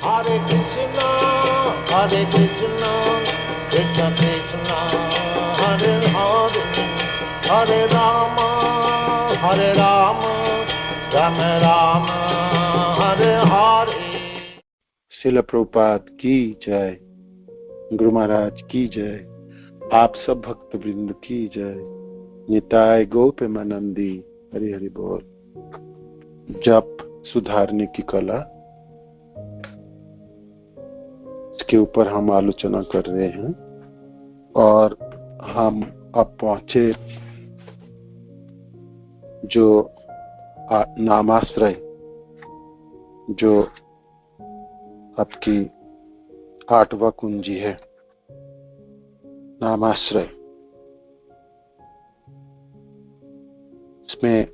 Hare Krishna, Hare Krishna, Krishna Krishna, Hare Hare, Hare Rama, Hare Rama, Rama Rama, Hare Hare। Srila Prabhupada की जय, गुरु महाराज की जय, आप सब भक्त वृंद की जय। निताय गोपेमानंदी, हरि हरि बोल। जप सुधारने की कला, इसके ऊपर हम आलोचना कर रहे हैं और हम अब पहुंचे जो नामाश्रय, जो आपकी 8वां कुंजी है, नामाश्रय। इसमें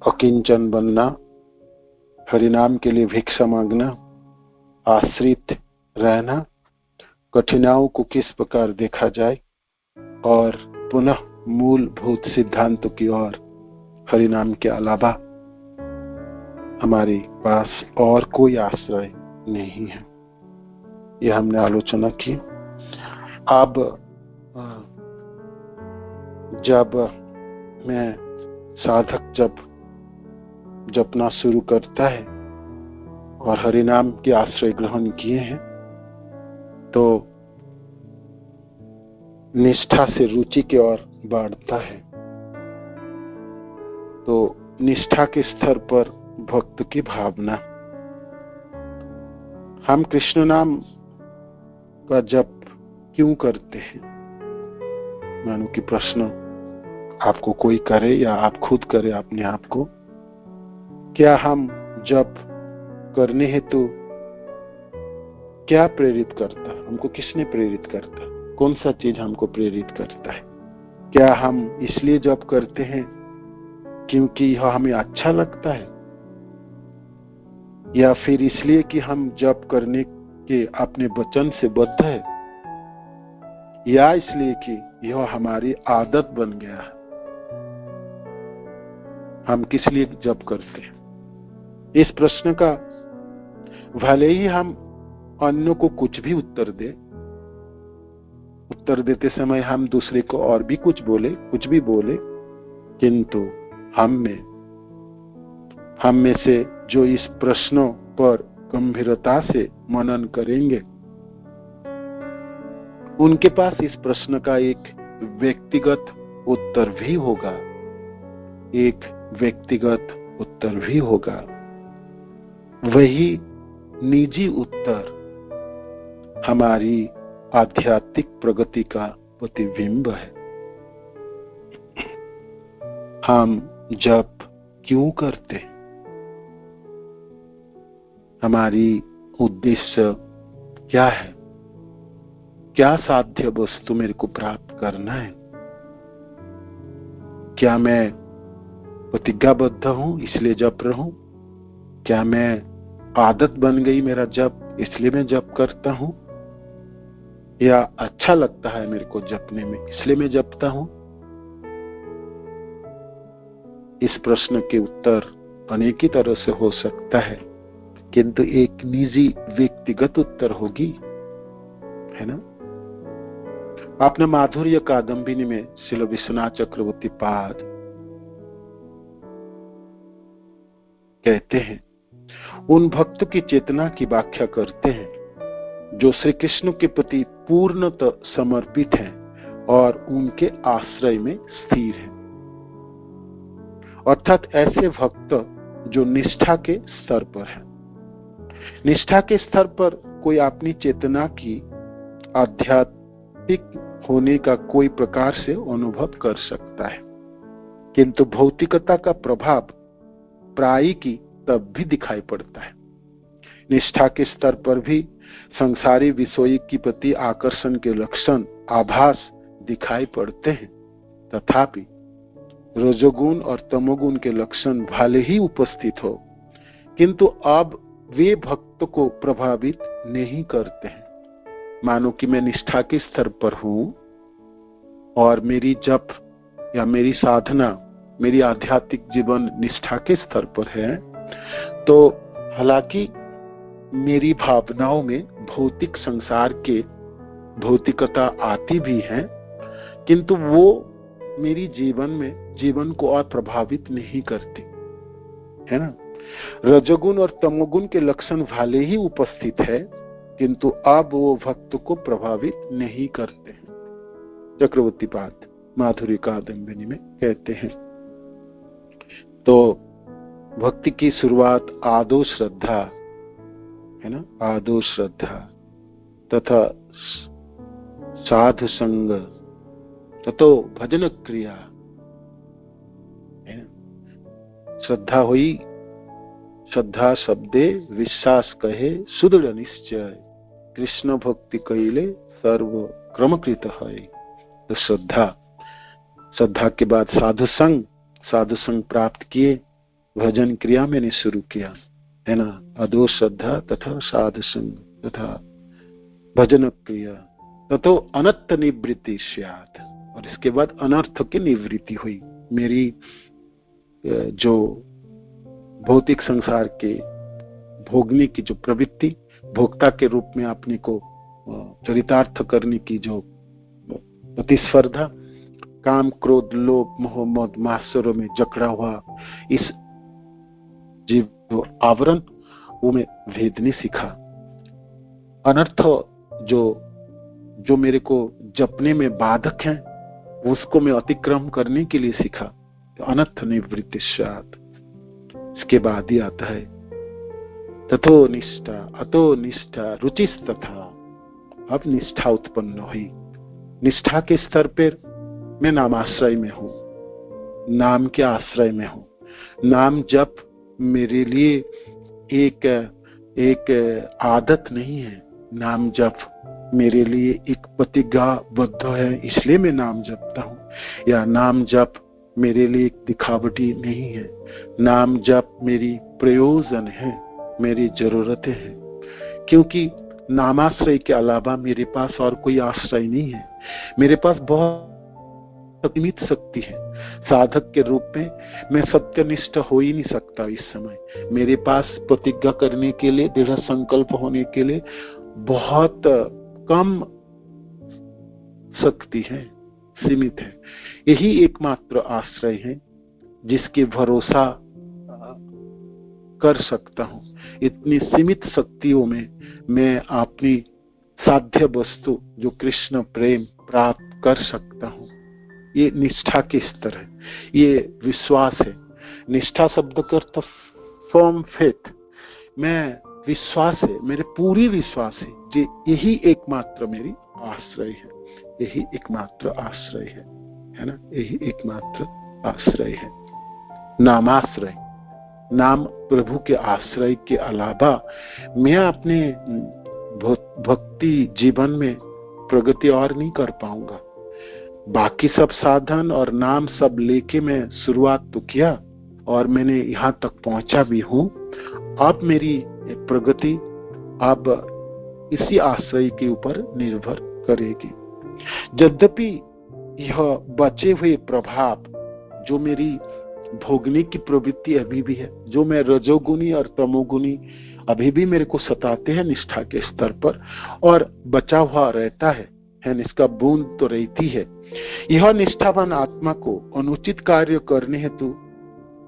अकिंचन बनना, हरिनाम के लिए भिक्षा मांगना, आश्रित रहना, कठिनाइयों को किस प्रकार देखा जाए और पुनः मूलभूत सिद्धांतों की ओर, हरिनाम के अलावा हमारे पास और कोई आश्रय नहीं है, यह हमने आलोचना की। अब जब मैं साधक जपना शुरू करता है और हरिनाम के आश्रय ग्रहण किए हैं, तो निष्ठा से रुचि की ओर बढ़ता है। तो निष्ठा के स्तर पर भक्त की भावना, हम कृष्ण नाम का जप क्यों करते हैं? मानो कि प्रश्न आपको कोई करे या आप खुद करे अपने आप को, क्या हम जप करने हेतु क्या प्रेरित करता है? हमको किसने प्रेरित करता है? कौन सा चीज हमको प्रेरित करता है? क्या हम इसलिए जप करते हैं क्योंकि यह हमें अच्छा लगता है, या फिर इसलिए कि हम जप करने के अपने वचन से बद्ध है, या इसलिए कि यह हमारी आदत बन गया है? हम किस लिए जप करते हैं? इस प्रश्न का भले ही हम अन्यों को कुछ भी उत्तर देते समय हम दूसरे को और भी कुछ भी बोले, किंतु हम में से जो इस प्रश्नों पर गंभीरता से मनन करेंगे, उनके पास इस प्रश्न का एक व्यक्तिगत उत्तर भी होगा। वही निजी उत्तर हमारी आध्यात्मिक प्रगति का प्रतिबिंब है। हम जप क्यों करते हैं? हमारी उद्देश्य क्या है? क्या साध्य वस्तु मेरे को प्राप्त करना है? क्या मैं प्रतिज्ञाबद्ध हूं इसलिए जप रहा हूं? क्या मैं आदत बन गई मेरा जप इसलिए मैं जप करता हूं, या अच्छा लगता है मेरे को जपने में इसलिए मैं जपता हूं? इस प्रश्न के उत्तर अनेक ही तरह से हो सकता है, किंतु एक निजी व्यक्तिगत उत्तर होगी, है ना? आपने माधुर्य कादंबिनी में श्रील विश्वनाथ चक्रवर्ती पाद कहते हैं, उन भक्त की चेतना की व्याख्या करते हैं जो श्री कृष्ण के प्रति पूर्णतः समर्पित हैं और उनके आश्रय में स्थिर हैं। अर्थात ऐसे भक्त जो निष्ठा के स्तर पर है। निष्ठा के स्तर पर कोई अपनी चेतना की आध्यात्मिक होने का कोई प्रकार से अनुभव कर सकता है, किंतु भौतिकता का प्रभाव प्रायी की तब भी दिखाई पड़ता है। निष्ठा के स्तर पर भी संसारी विषय की प्रति आकर्षण के लक्षण आभास दिखाई पड़ते हैं, तथापि रजोगुण और तमोगुण के लक्षण भले ही उपस्थित हो, किंतु अब वे भक्त को प्रभावित नहीं करते हैं। मानो कि मैं निष्ठा के स्तर पर हूं और मेरी जप या मेरी साधना, मेरी आध्यात्मिक जीवन निष्ठा के स्तर पर है, तो हालांकि मेरी भावनाओं में भौतिक संसार के भौतिकता आती भी है, किंतु वो मेरी जीवन को और प्रभावित नहीं करती है ना। रजोगुण और तमोगुण के लक्षण भले ही उपस्थित है, किंतु अब वो भक्त को प्रभावित नहीं करते हैं। चक्रवर्ती पाद माधुर्य कादंबिनी में कहते हैं। तो भक्ति की शुरुआत आदो श्रद्धा है ना, आदो श्रद्धा तथा साधु संग ततो भजन क्रिया है ना। श्रद्धा हुई, श्रद्धा शब्दे विश्वास कहे सुदृढ़ निश्चय, कृष्ण भक्ति कहिले सर्व क्रमकृत है। तो श्रद्धा के बाद साधु संग प्राप्त किए, भजन क्रिया मैंने शुरू किया है ना। अदो श्रद्धा तथा साधु संग तथा भजन क्रिया ततो अनर्थ निवृत्ति स्यात्, और इसके बाद अनर्थ की निवृत्ति हुई। मेरी जो भौतिक संसार के भोगने की जो प्रवृत्ति, भोक्ता के रूप में अपने को चरितार्थ करने की जो प्रतिस्पर्धा, काम क्रोध लोभ मोह मद मात्सर्य में जकड़ा हुआ इस जीव आवरण, वो मैं भेदने सीखा। अनर्थ जो मेरे को जपने में बाधक है, उसको मैं अतिक्रम करने के लिए सीखा। तो अनर्थ निवृत्ति स्यात्। इसके बाद ही आता है ततो निष्ठा अतो निष्ठा रुचिस्तथा। अब निष्ठा उत्पन्न हुई। निष्ठा के स्तर पर मैं नामाश्रय में हूं, नाम के आश्रय में हूं। नाम जप मेरे लिए एक आदत नहीं है, नाम जप मेरे लिए एक प्रतिज्ञाबद्ध है, इसलिए मैं नाम जपता हूं। या नाम जप मेरे लिए एक दिखावटी नहीं है, नाम जप मेरी प्रयोजन है, मेरी जरूरतें हैं। क्योंकि नामाश्रय के अलावा मेरे पास और कोई आश्रय नहीं है। मेरे पास बहुत सीमित शक्ति है। साधक के रूप में मैं सत्यनिष्ठ हो ही नहीं सकता इस समय। मेरे पास प्रतिज्ञा करने के लिए, दृढ़ संकल्प होने के लिए बहुत कम शक्ति है, सीमित है। यही एकमात्र आश्रय है जिसके भरोसा कर सकता हूं। इतनी सीमित शक्तियों में मैं अपनी साध्य वस्तु जो कृष्ण प्रेम प्राप्त कर सकता हूं। ये निष्ठा के स्तर है, ये विश्वास है। निष्ठा शब्द का अर्थ फर्म फेथ। मैं विश्वास है, मेरे पूरी विश्वास है कि यही एकमात्र मेरी आश्रय है, यही एकमात्र आश्रय है ना, यही एकमात्र आश्रय है। नामाश्रय, नाम प्रभु के आश्रय के अलावा मैं अपने भक्ति जीवन में प्रगति और नहीं कर पाऊंगा। बाकी सब साधन और नाम सब लेके मैं शुरुआत तो किया और मैंने यहाँ तक पहुंचा भी हूं। अब मेरी प्रगति अब इसी आश्रय के ऊपर निर्भर करेगी। यद्यपि यह बचे हुए प्रभाव जो मेरी भोगने की प्रवृत्ति अभी भी है, जो मैं रजोगुणी और तमोगुणी अभी भी मेरे को सताते हैं निष्ठा के स्तर पर, और बचा हुआ रहता है इसका बूंद तो रहती है। यह निष्ठावान आत्मा को अनुचित कार्य करने हेतु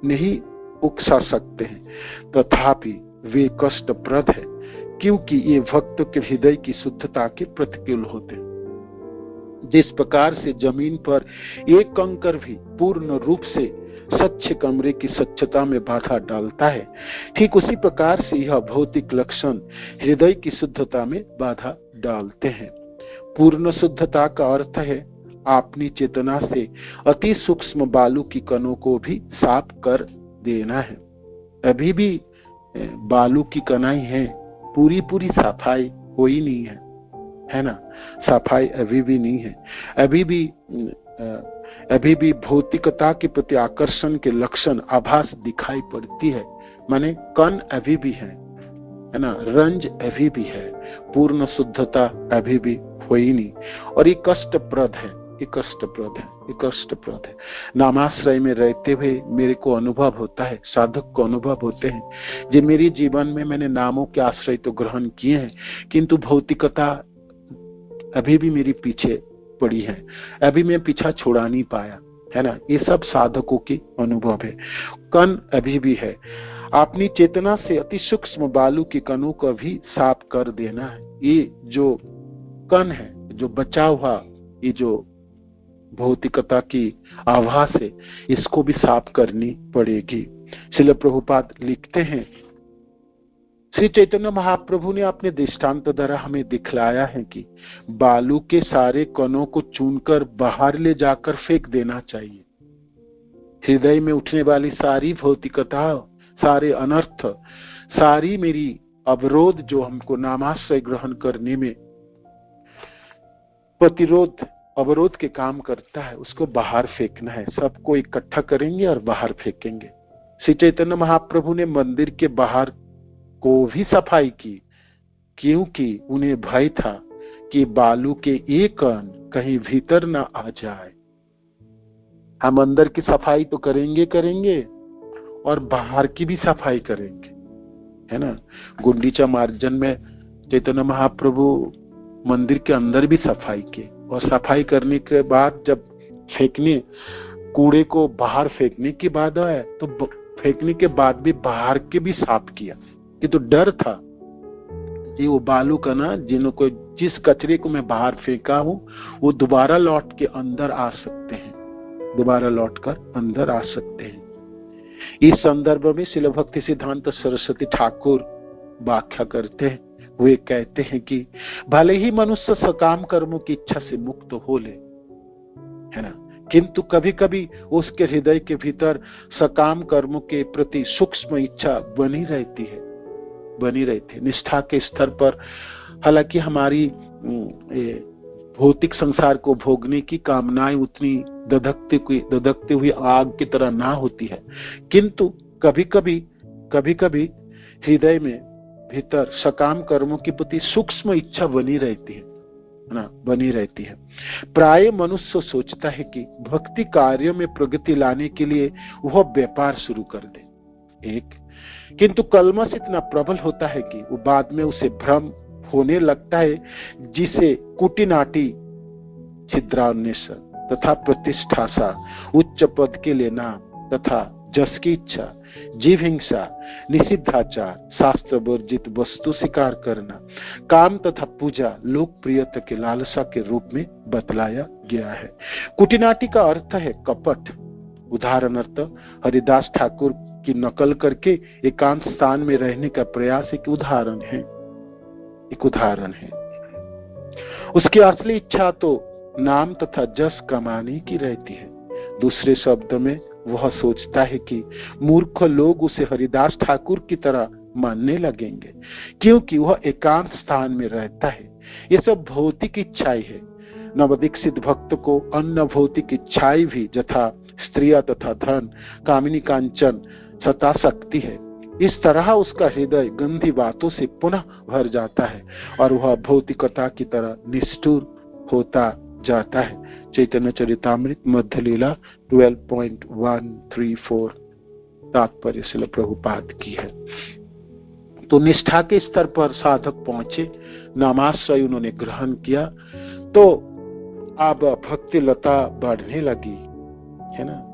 नहीं उकसा सकते हैं, तथापि वे कष्टप्रद है, क्योंकि ये भक्त के हृदय की शुद्धता के प्रतिकूल होते हैं। जिस प्रकार से जमीन पर एक कंकर भी पूर्ण रूप से स्वच्छ कमरे की स्वच्छता में बाधा डालता है, ठीक उसी प्रकार से यह भौतिक लक्षण हृदय की शुद्धता में बाधा डालते हैं। पूर्ण शुद्धता का अर्थ है अपनी चेतना से अति सूक्ष्म बालू की कणों को भी साफ कर देना है। अभी भी बालू की कणाई है, पूरी सफाई कोई नहीं है ना, सफाई अभी भी नहीं है। अभी भी भौतिकता के प्रति आकर्षण के लक्षण आभास दिखाई पड़ती है, माने कण अभी भी है ना, रंज अभी भी है, पूर्ण शुद्धता अभी भी हुई नहीं। और ये कष्टप्रद है, ये कष्टप्रद है, ये कष्टप्रद है। नामाश्रय में रहते हुए मेरे को अनुभव होता है, साधक को अनुभव होते हैं कि मेरे जीवन में मैंने नामों के आश्रय तो ग्रहण किए हैं, किंतु भौतिकता अभी भी मेरी पीछे पड़ी है, अभी मैं पीछा छुड़ा नहीं पाया, है ना। ये सब साधकों के अनुभव है। कण अभी भी है, अपनी चेतना से अति सूक्ष्म बालू के कणों को भी साफ कर देना है। ये जो कण है, जो बचा हुआ, ये जो भौतिकता की आभास है, इसको भी साफ करनी पड़ेगी। श्रील प्रभुपाद लिखते हैं, श्री चैतन्य महाप्रभु ने अपने दृष्टांत द्वारा हमें दिखलाया है कि बालू के सारे कणों को चुनकर बाहर ले जाकर फेंक देना चाहिए। हृदय में उठने वाली सारी भौतिकता, सारे अनर्थ, सारी मेरी अवरोध जो हमको नामाश्रय ग्रहण करने में प्रतिरोध, अवरोध के काम करता है, उसको बाहर फेंकना है। सबको इकट्ठा करेंगे और बाहर फेंकेंगे। श्री चैतन्य महाप्रभु ने मंदिर के बाहर को भी सफाई की, क्योंकि उन्हें भय था कि बालू के एक कण कहीं भीतर न आ जाए। हम अंदर की सफाई तो करेंगे और बाहर की भी सफाई करेंगे, है ना। गुंडीचा मार्जन में चैतन्य महाप्रभु मंदिर के अंदर भी सफाई की, और सफाई करने के बाद जब फेंकने, कूड़े को बाहर फेंकने की बात आया तो फेंकने के बाद भी बाहर के भी साफ किया। ये तो डर था कि वो बालू का ना, जिनको जिस कचरे को मैं बाहर फेंका हूं वो दोबारा लौट के अंदर आ सकते हैं, दोबारा लौटकर अंदर आ सकते हैं। इस संदर्भ में श्रील भक्ति सिद्धांत सरस्वती ठाकुर व्याख्या करते हैं। वे कहते हैं कि भले ही मनुष्य सकाम कर्मों की इच्छा से मुक्त हो ले, है ना, किंतु कभी कभी उसके हृदय के भीतर सकाम कर्मों के प्रति सूक्ष्म इच्छा बनी रहती है। निष्ठा के स्तर पर हालांकि हमारी भौतिक संसार को भोगने की कामनाएं उतनी दधकती हुई आग की तरह ना होती है, किंतु कभी कभी हृदय में भीतर सकाम कर्मों के प्रति सूक्ष्म इच्छा बनी रहती है ना, बनी रहती है। प्राय मनुष्य सोचता है कि भक्ति कार्यों में प्रगति लाने के लिए वह व्यापार शुरू कर दे, किंतु कलमश इतना प्रबल होता है कि वो बाद में उसे भ्रम होने लगता है, जिसे कुटिनाटी, छिद्रान्वेषण तथा प्रतिष्ठासा, उच्च पद के लेना तथा जस की इच्छा, जीव हिंसा, निषिद्धाचार, शास्त्र वर्जित वस्तु स्वीकार करना, काम तथा पूजा लोकप्रियता के लालसा के रूप में बतलाया गया है। कुटिनाटी का अर्थ है कपट। उदाहरणार्थ हरिदास ठाकुर की नकल करके एकांत स्थान में रहने का प्रयास एक उदाहरण है। उसकी असली इच्छा तो नाम तथा जस कमाने की रहती है। दूसरे शब्द में वह सोचता है कि मूर्ख लोग उसे हरिदास ठाकुर की तरह मानने लगेंगे, क्योंकि वह एकांत स्थान में रहता है। ये सब भौतिक इच्छाएं है। नवदीक्षित भक्त को अन्य भौतिक इच्छाएं भी, यथा स्त्रियां तथा धन, कामिनी कांचन सता सकती है। इस तरह उसका हृदय गंदी बातों से पुनः भर जाता है और वह भौतिकता की तरह निष्ठुर होता जाता है। चैतन्य चरितामृत मध्य लीला 12.134 तात्पर्य श्रील प्रभुपाद की है। तो निष्ठा के स्तर पर साधक पहुंचे, नामाश्रय उन्होंने ग्रहण किया, तो अब भक्ति लता बढ़ने लगी, है ना।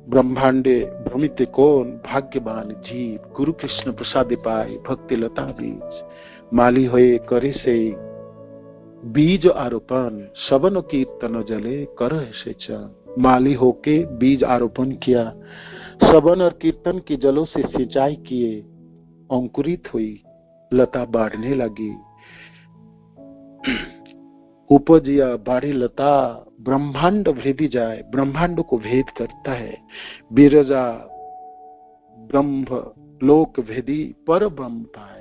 ब्रह्मांडे भ्रमित कौन, भाग्यवान जीव, गुरु कृष्ण प्रसाद पाए भक्ति लता बीज, माली होए करे से बीज आरोपण, सवन कीर्तन जले कर से च। माली होके बीज आरोपण किया, सवन और कीर्तन के जलों से सिंचाई किए, अंकुरित हुई, लता बढ़ने लगी। उपजिया बाढ़ी लता, ब्रह्मांड भेदी जाए, ब्रह्मांड को भेद करता है। बिरजा ब्रह्म लोक भेदी पर ब्रह्म पाए।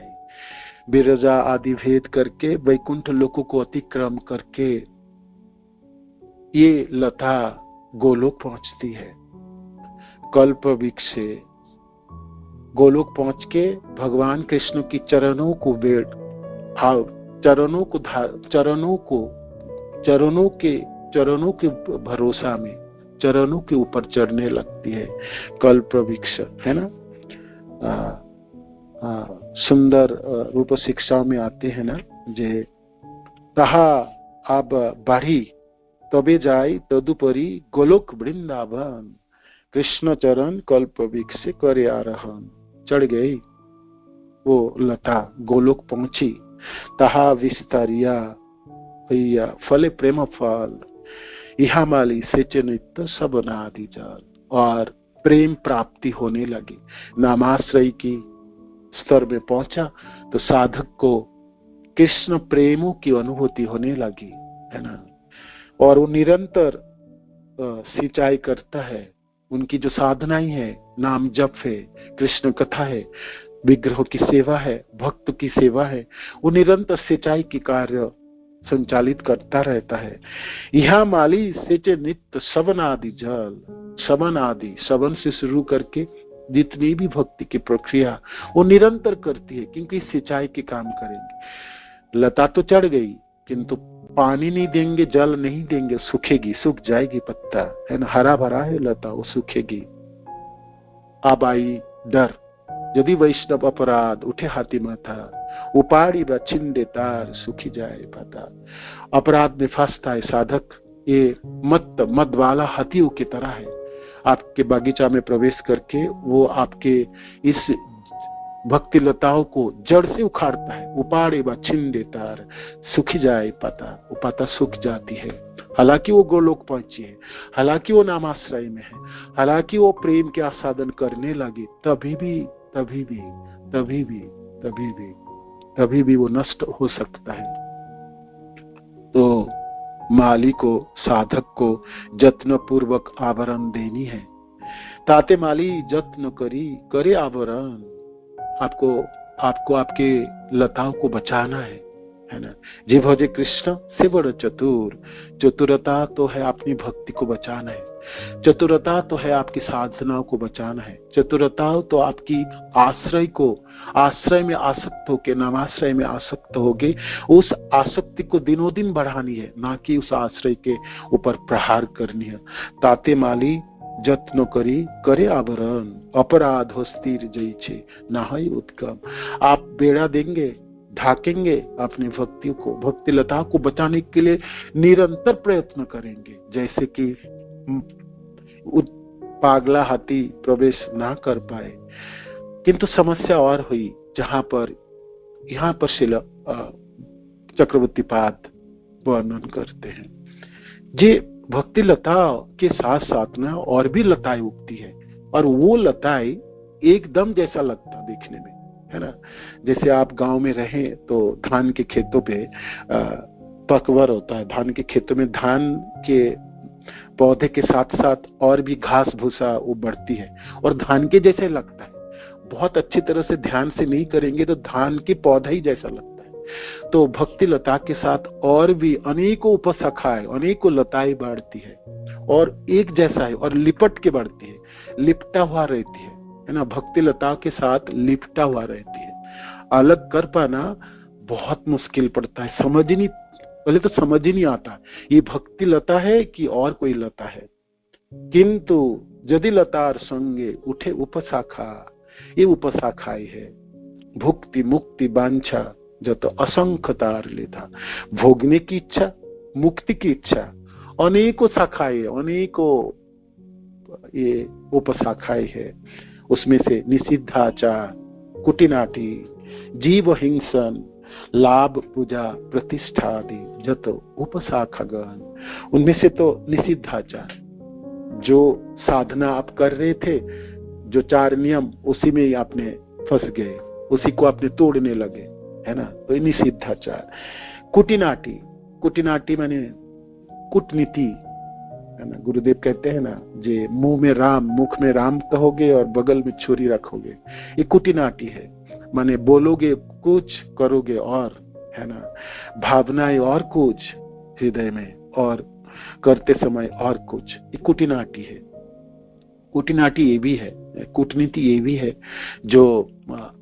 बिरजा आदि भेद करके वैकुंठ लोकों को अतिक्रम करके ये लता गोलोक पहुंचती है। कल्प वृक्ष से गोलोक पहुंच के भगवान कृष्ण की चरणों को चरणों के भरोसा में, चरणों के ऊपर चढ़ने लगती है। कल्प वृक्ष है ना, सुंदर रूप शिक्षाओं में आते हैं ना, जे ताहा अब बढ़ी तबे जाय तदुपरि गोलोक वृंदावन, कृष्ण चरण कल्प वृक्ष से करे आरोहण। चढ़ गई वो लता, गोलोक पहुंची। ताहा विस्तारिया भैया फले प्रेम फल, यहाँ माली सेचे नित्य सब नादि जल। और प्रेम प्राप्ति होने लगी, नामाश्रय की स्तर में पहुंचा तो साधक को कृष्ण प्रेमों की अनुभूति होने लगी, है ना। और वो निरंतर सिंचाई करता है। उनकी जो साधनाएं है, नाम जप है, कृष्ण कथा है, विग्रह की सेवा है, भक्त की सेवा है, वो निरंतर सिंचाई की कार्य संचालित करता रहता है। यहाँ माली सेचे नित्य सबन आदि जल, सबन आदि, सबन से शुरू करके जितनी भी भक्ति की प्रक्रिया वो निरंतर करती है, क्योंकि सिंचाई के काम करेंगे। लता तो चढ़ गई, किंतु पानी नहीं देंगे, जल नहीं देंगे, सूखेगी, सूख जाएगी पत्ता, है ना। हरा भरा है लता, वो सूखेगी। अब आई डर, यदि वैष्णव अपराध उठे हाथी माथा, उपाड़ी व छिंदे तार, सूखी जाए पता। अपराध में फंसता है साधक, ये मद वाला हाथियों की तरह है। आपके बागीचा में प्रवेश करके वो आपके इस भक्ति लताओं को जड़ से उखाड़ता है। उपाड़े व छिंदे तार, सूखी जाए पता, वो पता सूख जाती है। हालांकि वो गोलोक पहुंची है, हालांकि वो नामाश्रय में है, हालांकि वो प्रेम के आस्वादन करने लगी, तभी भी वो नष्ट हो सकता है। तो माली को, साधक को जत्न पूर्वक आवरण देनी है। ताते माली जत्न करी करे आवरण। आपको आपके लताओं को बचाना है ना। जी भजे कृष्ण से बड़ चतुर। चतुरता तो है अपनी भक्ति को बचाना है, चतुरता तो है आपकी साधनाओं को बचाना है, चतुरता तो आपकी आश्रय में आसक्त होके, नामाश्रय में आसक्त होके उस आसक्ति को दिनों दिन बढ़ानी है, ना कि उस आश्रय के ऊपर प्रहार करनी है। ताते माली जत्न करी करे आवरण, अपराध हो स्थिर जई छे नाहई उत्कम। आप बेड़ा देंगे, ढाकेंगे अपनी भक्ति को, भक्ति लता को बचाने के लिए निरंतर प्रयत्न करेंगे, जैसे कि पागला हाथी प्रवेश ना कर पाए। किंतु समस्या और हुई, जहां पर यहाँ पर शिला चक्रवर्ती पाद वर्णन करते हैं। जी भक्ति लता के साथ साथ ना और भी लताएं उगती है, और वो लताएं एकदम जैसा लगता देखने में, है ना। जैसे आप गांव में रहें तो धान के खेतों पे पकवर होता है, धान के खेतों में धान के पौधे के साथ साथ और भी घास भूसा वो बढ़ती है और धान के जैसे लगता है। बहुत अच्छी तरह से ध्यान से नहीं करेंगे तो धान के पौधा ही जैसा लगता है। तो भक्ति लता के साथ और भी अनेकों उपशाखाएं, अनेकों लताएं बढ़ती है और एक जैसा है और लिपट के बढ़ती है, लिपटा हुआ रहती है ना। भक्ति लता के साथ लिपटा हुआ रहती है। अलग कर पाना बहुत मुश्किल पड़ता है, पहले तो समझ ही नहीं आता ये भक्ति लता है कि और कोई लता है। किंतु यदि लतार संगे उठे उपशाखा, ये उपशाखाएं है। भुक्ति मुक्ति वांछा जो तो असंख्य तार लेता, भोगने की इच्छा, मुक्ति की इच्छा, अनेकों शाखाएं, अनेकों ये उपशाखाएं है। उसमें से निषिद्धाचार, कुटिनाटी, जीव हिंसन, लाभ पूजा प्रतिष्ठा आदि जतो उपशाखागण, उनमें से तो निषिद्धाचार, जो साधना आप कर रहे थे, जो 4 नियम उसी में ही आपने फंस गए, उसी को आपने तोड़ने लगे, है ना। तो ये निषिद्धाचार। कुटिनाटी माने कूटनीति, है ना। गुरुदेव कहते हैं ना, जे मुंह में राम, मुख में राम कहोगे और बगल में छुरी रखोगे, ये कुटिनाटी है। माने बोलोगे कुछ, करोगे और, है ना। भावनाएं और कुछ हृदय में और करते समय और कुछ, ये कुटिनाटी है। कुटिनाटी ये भी है, कूटनीति ये भी है जो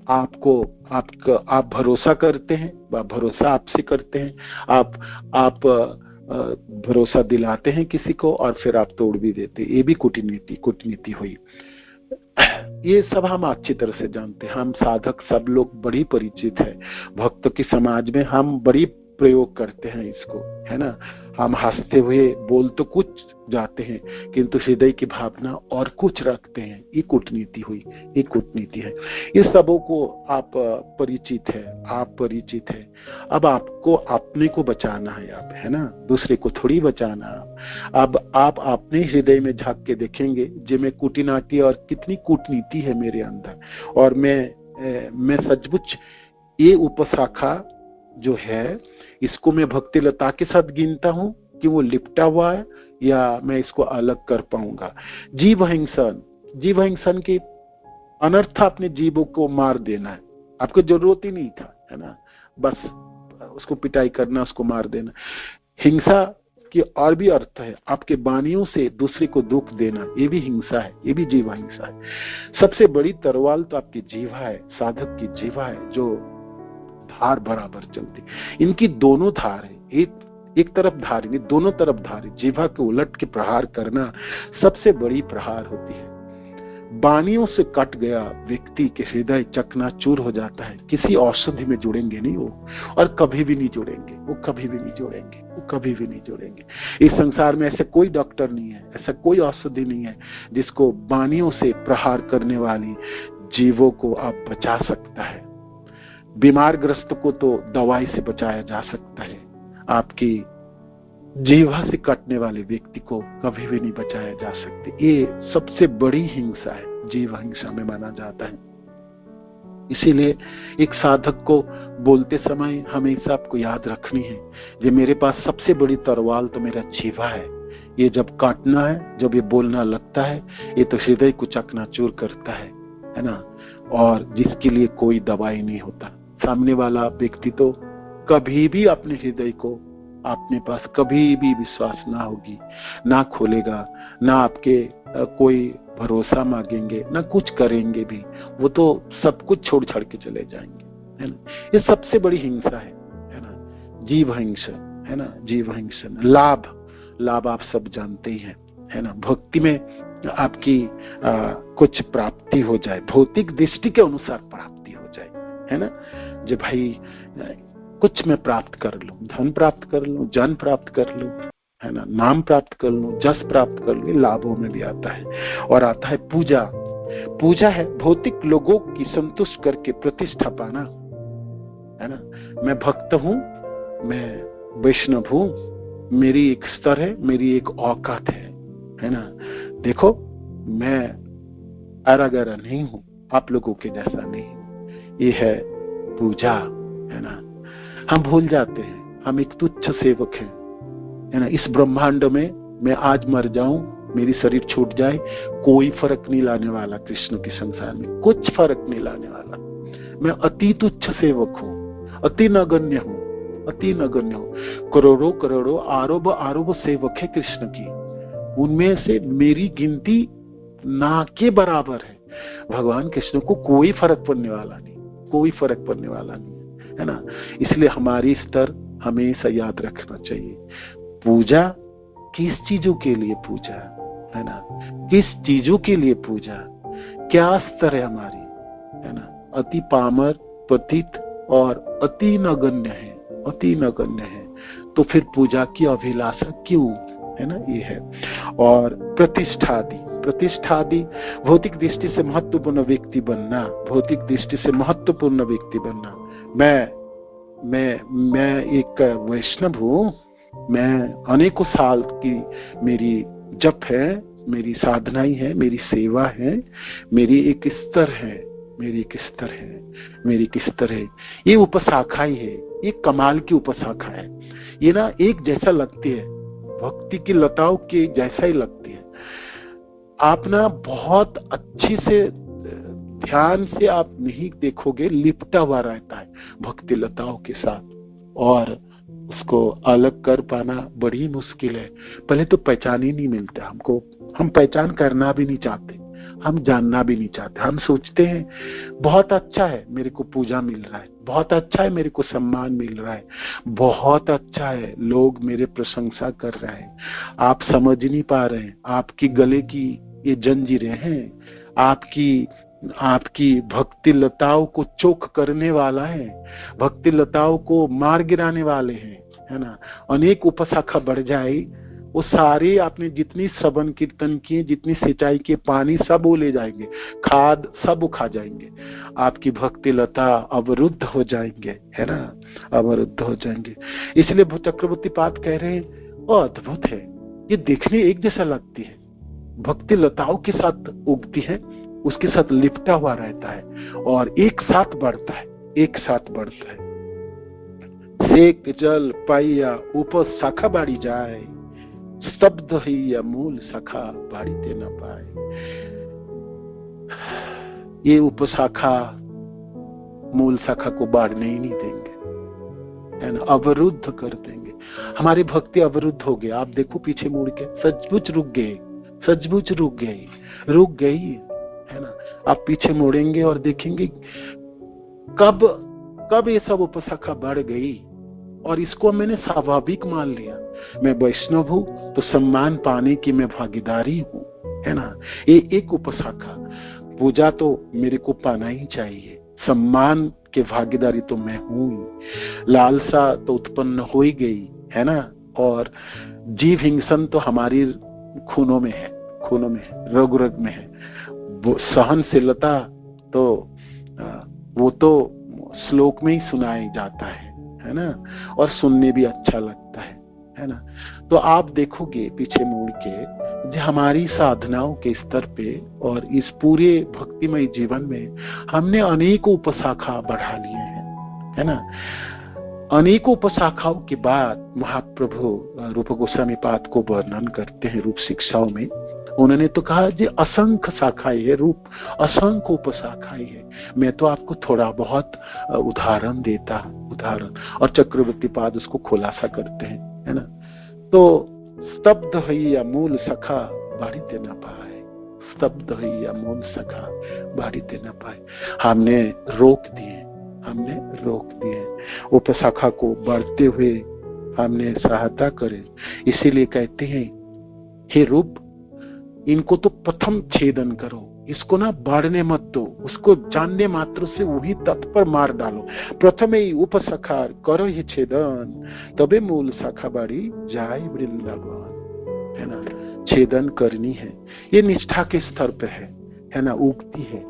आप भरोसा करते हैं, भरोसा आपसे करते हैं, आप भरोसा दिलाते हैं किसी को और फिर आप तोड़ भी देते, ये भी कूटनीति हुई। ये सब हम अच्छी तरह से जानते हैं, हम साधक सब लोग बड़ी परिचित है, भक्त की समाज में हम बड़ी प्रयोग करते हैं इसको, है ना। हम हंसते हुए बोल तो कुछ जाते हैं किंतु हृदय की भावना और कुछ रखते हैं, ये कूटनीति हुई, ये कूटनीति है। ये सबों को आप परिचित है, आप परिचित है। अब आपको अपने को बचाना है, आप, है ना, दूसरे को थोड़ी बचाना। अब आप अपने हृदय में झांक के देखेंगे जे मैं कूटनीति और कितनी कूटनीति है मेरे अंदर, और मैं सचमुच ये उपशाखा जो है इसको मैं भक्ति लता के साथ गिनता हूं कि वो लिपटा हुआ है या मैं इसको अलग कर पाऊंगा। जीव हिंसन की अनर्थ अपने जीवों को मार देना है, आपको जरूरत ही नहीं था, है ना, बस उसको पिटाई करना, उसको मार देना। हिंसा की और भी अर्थ है, आपके वाणियों से दूसरे को दुख देना, ये भी हिंसा है, ये भी जीव हिंसा है। सबसे बड़ी तरवाल तो आपकी जीवा है, साधक की जीवा है, जो धार बराबर चलती। इनकी दोनों धार है, एक तरफ धार नहीं, दोनों तरफ धार है। जीवा के उलट के प्रहार करना सबसे बड़ी प्रहार होती है। वाणियों से कट गया व्यक्ति के हृदय चकनाचूर हो जाता है, किसी औषधि में जुड़ेंगे नहीं वो, और कभी भी नहीं जुड़ेंगे, वो कभी भी नहीं जुड़ेंगे, वो कभी भी नहीं जुड़ेंगे। इस संसार में ऐसे कोई डॉक्टर नहीं है, ऐसा कोई औषधि नहीं है जिसको वाणियों से प्रहार करने वाली जीवों को आप बचा सकता है। बीमार ग्रस्त को तो दवाई से बचाया जा सकता है, आपकी जीवा से कटने वाले व्यक्ति को कभी भी नहीं बचाया जा सकते। ये सबसे बड़ी हिंसा है, जीव हिंसा में माना जाता है। इसीलिए एक साधक को बोलते समय हमेशा आपको याद रखनी है, ये मेरे पास सबसे बड़ी तरवाल तो मेरा जीवा है। ये जब काटना है, जब ये बोलना लगता है, ये तो हृदय को चकनाचूर करता है ना, और जिसके लिए कोई दवाई नहीं होता। सामने वाला व्यक्ति तो कभी भी अपने हृदय को अपने पास कभी भी विश्वास ना होगी, ना खोलेगा, ना आपके कोई भरोसा मांगेंगे, ना कुछ करेंगे भी, वो तो सब कुछ छोड़ छाड़ के चले जाएंगे, है ना। ये सबसे बड़ी हिंसा है ना, जीव हिंसा, है ना, जीव हिंसा। लाभ आप सब जानते ही हैं, है ना। भक्ति में आपकी कुछ प्राप्ति हो जाए, भौतिक दृष्टि के अनुसार प्राप्ति हो जाए, है ना, जो भाई कुछ मैं प्राप्त कर लूं, धन प्राप्त कर लूं, जन प्राप्त कर लूं, है ना, नाम प्राप्त कर लूं, जस प्राप्त कर लूं, लाभों में भी आता है। और आता है पूजा है भौतिक लोगों की संतुष्ट करके प्रतिष्ठा पाना, है ना। मैं भक्त हूं, मैं वैष्णव हूं, मेरी एक स्तर है, मेरी एक औकात है ना। देखो मैं अरा-गरा नहीं हूं, आप लोगों के जैसा नहीं हूं। ये है पूजा, है ना। हम भूल जाते हैं हम एक तुच्छ सेवक हैं, है ना। इस ब्रह्मांड में मैं आज मर जाऊं, मेरी शरीर छूट जाए, कोई फर्क नहीं लाने वाला कृष्ण के संसार में, कुछ फर्क नहीं लाने वाला। मैं अति तुच्छ सेवक हूं, अति नगण्य हूं, अति नगण्य हूं। करोड़ों करोड़ों आरोब सेवक है कृष्ण की, उनमें से मेरी गिनती ना के बराबर है। भगवान कृष्ण को कोई फर्क पड़ने वाला नहीं, कोई फर्क पड़ने वाला नहीं, है ना। इसलिए हमारी स्तर हमेशा याद रखना चाहिए। पूजा किस चीजों के लिए पूजा, है ना, किस चीजों के लिए पूजा, क्या स्तर है हमारी, है ना। अति पामर, पतित और अति नगण्य है, अति नगण्य है, तो फिर पूजा की अभिलाषा क्यों, है ना, ये है। और प्रतिष्ठादि भौतिक दृष्टि से महत्वपूर्ण व्यक्ति बनना, भौतिक दृष्टि से महत्वपूर्ण व्यक्ति बनना। मैं एक वैष्णव हूँ, मैं अनेकों साल की मेरी जप है, मेरी साधनाएं है, मेरी सेवा है, मेरी एक स्तर है, मेरी एक स्तर है, मेरी एक स्तर है। ये उपशाखा ही है, ये कमाल की उपशाखा है। ये ना एक जैसा लगती है, भक्ति की लताओं के जैसा ही लगती है। आप ना बहुत अच्छी से ध्यान से आप नहीं देखोगे, लिपटा हुआ रहता है भक्ति लताओं के साथ, और उसको अलग कर पाना बड़ी मुश्किल है। पहले तो पहचान ही नहीं मिलता हमको, हम पहचान करना भी नहीं चाहते, हम जानना भी नहीं चाहते। हम सोचते हैं बहुत अच्छा है, मेरे को पूजा मिल रहा है, बहुत अच्छा है, मेरे को सम्मान मिल रहा है, बहुत अच्छा है, लोग मेरे प्रशंसा कर रहे हैं। आप समझ नहीं पा रहे हैं, आपकी गले की ये जंजीरें हैं, आपकी भक्ति लताओं को चोक करने वाला है, भक्ति लताओं को मार गिराने वाले हैं, है ना। अनेक उपशाखा बढ़ जाए, वो सारे आपने जितनी श्रवण कीर्तन किए, जितनी सिंचाई के पानी सब वो ले जाएंगे, खाद सब खा जाएंगे, आपकी भक्ति लता अवरुद्ध हो जाएंगे, है ना, अवरुद्ध हो जाएंगे। इसलिए चक्रवर्ती पाद कह रहे हैं अद्भुत है, ये देखने एक जैसा लगती है, भक्ति लताओं के साथ उगती है, उसके साथ लिपटा हुआ रहता है और एक साथ बढ़ता है, एक साथ बढ़ता है। सेक जल पाइया ऊपर शाखा बाड़ी जाए, स्तब्ध ही या मूल शाखा बाड़ी दे न पाए। ये उपशाखा मूल शाखा को बढ़ने ही नहीं देंगे, है ना, अवरुद्ध कर देंगे। हमारी भक्ति अवरुद्ध हो गई। आप देखो पीछे मुड़ के, सचमुच रुक गए, सचमुच रुक गई, है ना। आप पीछे मुड़ेंगे और देखेंगे कब ये सब उपशाखा बढ़ गई और इसको मैंने स्वाभाविक मान लिया। मैं वैष्णव हूं तो सम्मान पाने की मैं भागीदारी हूं, है ना। ये एक उपशाखा, पूजा तो मेरे को पाना ही चाहिए, सम्मान के भागीदारी तो मैं हूं ही, लालसा तो उत्पन्न हो ही गई, है ना। और जीव हिंसन तो हमारी खूनों में है, रग रग में है। सहनशीलता तो वो तो श्लोक में ही सुनाया जाता है ना, और सुनने भी अच्छा लगता है ना। तो आप देखोगे पीछे मुड़ के हमारी साधनाओं के स्तर पे और इस पूरे भक्तिमय जीवन में हमने अनेकों उपशाखा बढ़ा लिए हैं, है ना। अनेकों उपशाखाओं के बाद महाप्रभु रूप गोस्वामी पाद को वर्णन करते हैं रूप शिक्षाओं में। उन्होंने तो कहा जी असंख्य शाखाएं है, रूप असंख्य उपशाखाएं है। मैं तो आपको थोड़ा बहुत उदाहरण देता, और चक्रवर्ती पाद उसको खुलासा करते हैं, है ना। तो स्तब्ध है या मूल शाखा बाड़ी दे न पाए, स्तब्ध है या मूल शाखा बाड़ी दे न पाए। हमने रोक दिए उपशाखा को बढ़ते हुए, हमने सहायता करे। इसीलिए कहते हैं हे रूप, इनको तो प्रथम छेदन करो, इसको ना बढ़ने मत दो, उसको जानने मात्र से वही तत्पर मार डालो। प्रथमे उपशाखा करो ये छेदन, तबे मूल शाखा बाड़ी जाए वृंदावन, है ना। छेदन करनी है, ये निष्ठा के स्तर पे है ना। उगती है,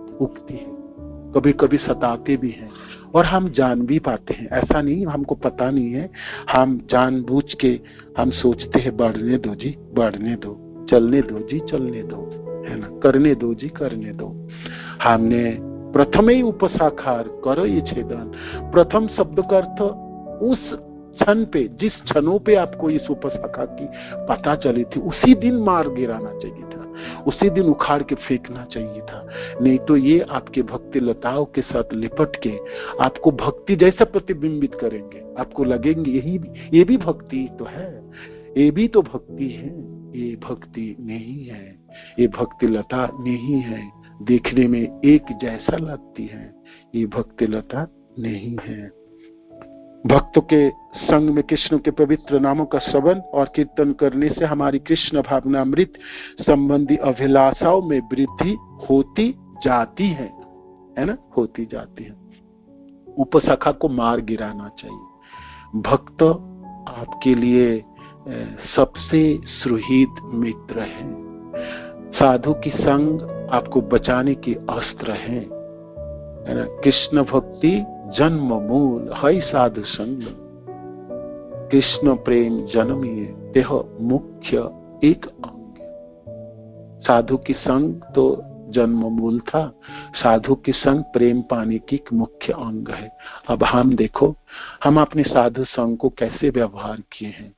कभी कभी सताते भी हैं और हम जान भी पाते हैं। ऐसा नहीं हमको पता नहीं है, हम जानबूझ के हम सोचते हैं बढ़ने दो जी, बढ़ने दो, चलने दो जी, चलने दो, है ना, करने दो जी, करने दो। हमने प्रथम ही उपशाखा करो ये छेदन। प्रथम शब्द का अर्थ उस क्षण पे, जिस क्षणों पे आपको इस उपशाखा की पता चली थी, उसी दिन मार गिराना चाहिए था, उसी दिन उखाड़ के फेंकना चाहिए था। नहीं तो ये आपके भक्ति लताओं के साथ लिपट के आपको भक्ति जैसा प्रतिबिंबित करेंगे। आपको लगेंगे ये भी भक्ति तो है, ये भी तो भक्ति है। ये भक्ति नहीं है, ये भक्ति लता नहीं है। देखने में एक जैसा लगती है, ये भक्ति लता नहीं है। भक्तों के संग में कृष्ण के पवित्र नामों का श्रवण और कीर्तन करने से हमारी कृष्ण भावनामृत संबंधी अभिलाषाओं में वृद्धि होती जाती है ना, होती जाती है। उपशाखा को मार गिराना चाहिए। भक्त आपके लिए सबसे सुहृद मित्र है। साधु की संग आपको बचाने के अस्त्र है ना। कृष्ण भक्ति जन्म मूल है साधु संग, कृष्ण प्रेम जन्मिए देह मुख्य एक अंग। साधु की संग तो जन्म मूल था, साधु की संग प्रेम पाने की मुख्य अंग है। अब हम देखो, हम अपने साधु संग को कैसे व्यवहार किए हैं।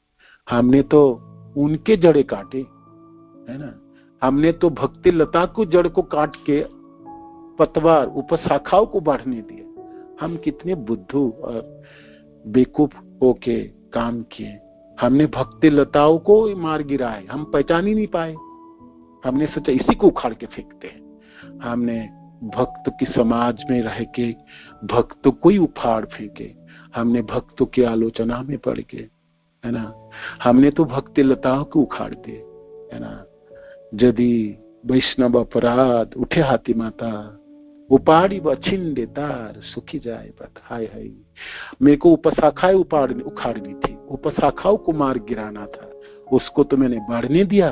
हमने तो उनके जड़े काटे, है ना। हमने तो भक्ति लता को जड़ को काट के पतवार उपशाखाओं को बढ़ने दिए। हम कितने बुद्धू और बेवकूफ होके काम किए। हमने भक्ति लताओं को मार गिराए, हम पहचान ही नहीं पाए। हमने सोचा इसी को उखाड़ के फेंकते हैं, हमने भक्त की समाज में रह के भक्तों को ही उखाड़ फेंके, हमने भक्तों की आलोचना में पड़ गए, है ना। हमने तो भक्ति लताओं को उखाड़ दिए, है ना। यदि वैष्णव अपराध उठे हाथी माता, उपाड़ी बछिन देतार सुखी जाए बत। हाय हाय, मेरे को उपशाखाएं उखाड़नी थी, उपशाखाओं को मार गिराना था, उसको तो मैंने बढ़ने दिया,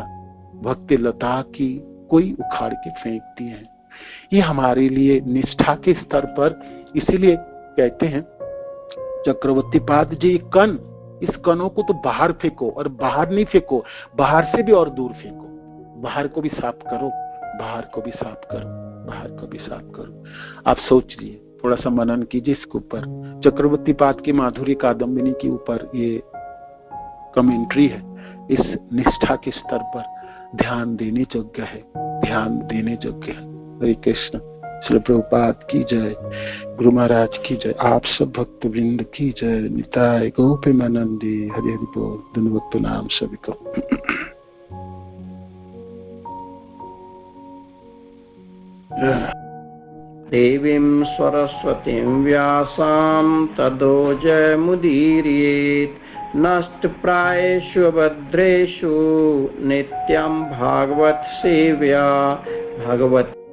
भक्ति लता की कोई उखाड़ के फेंक दिए हैं। ये हमारे लिए निष्ठा के स्तर पर, इसीलिए कहते हैं चक्रवर्ती पाद जी, कण, इस कणों को तो बाहर फेंको, और बाहर नहीं फेंको, बाहर से भी और दूर फेंको, बाहर को भी साफ करो, बाहर को भी साफ करो, बाहर को भी साफ करो। आप सोच लिए, थोड़ा सा मनन कीजिए इसके ऊपर। चक्रवर्ती पाद की माधुर्य कादम्बिनी के ऊपर ये कमेंट्री है। इस निष्ठा के स्तर पर ध्यान देने योग्य है, ध्यान देने योग्य है। हरे कृष्ण। श्री प्रभुपाद की जय, गुरु महाराज की जय, आप सब भक्त वृंद की जय। निताय गौ प्रेमानंदी। हरि हरि बोल। धन्यवाद नाम सभी को। देवीं सरस्वतीं व्यासां ततो जयमुदीरयेत्। नष्टप्रायेषु भद्रेषु नित्यं भागवत सेव्या। भगवत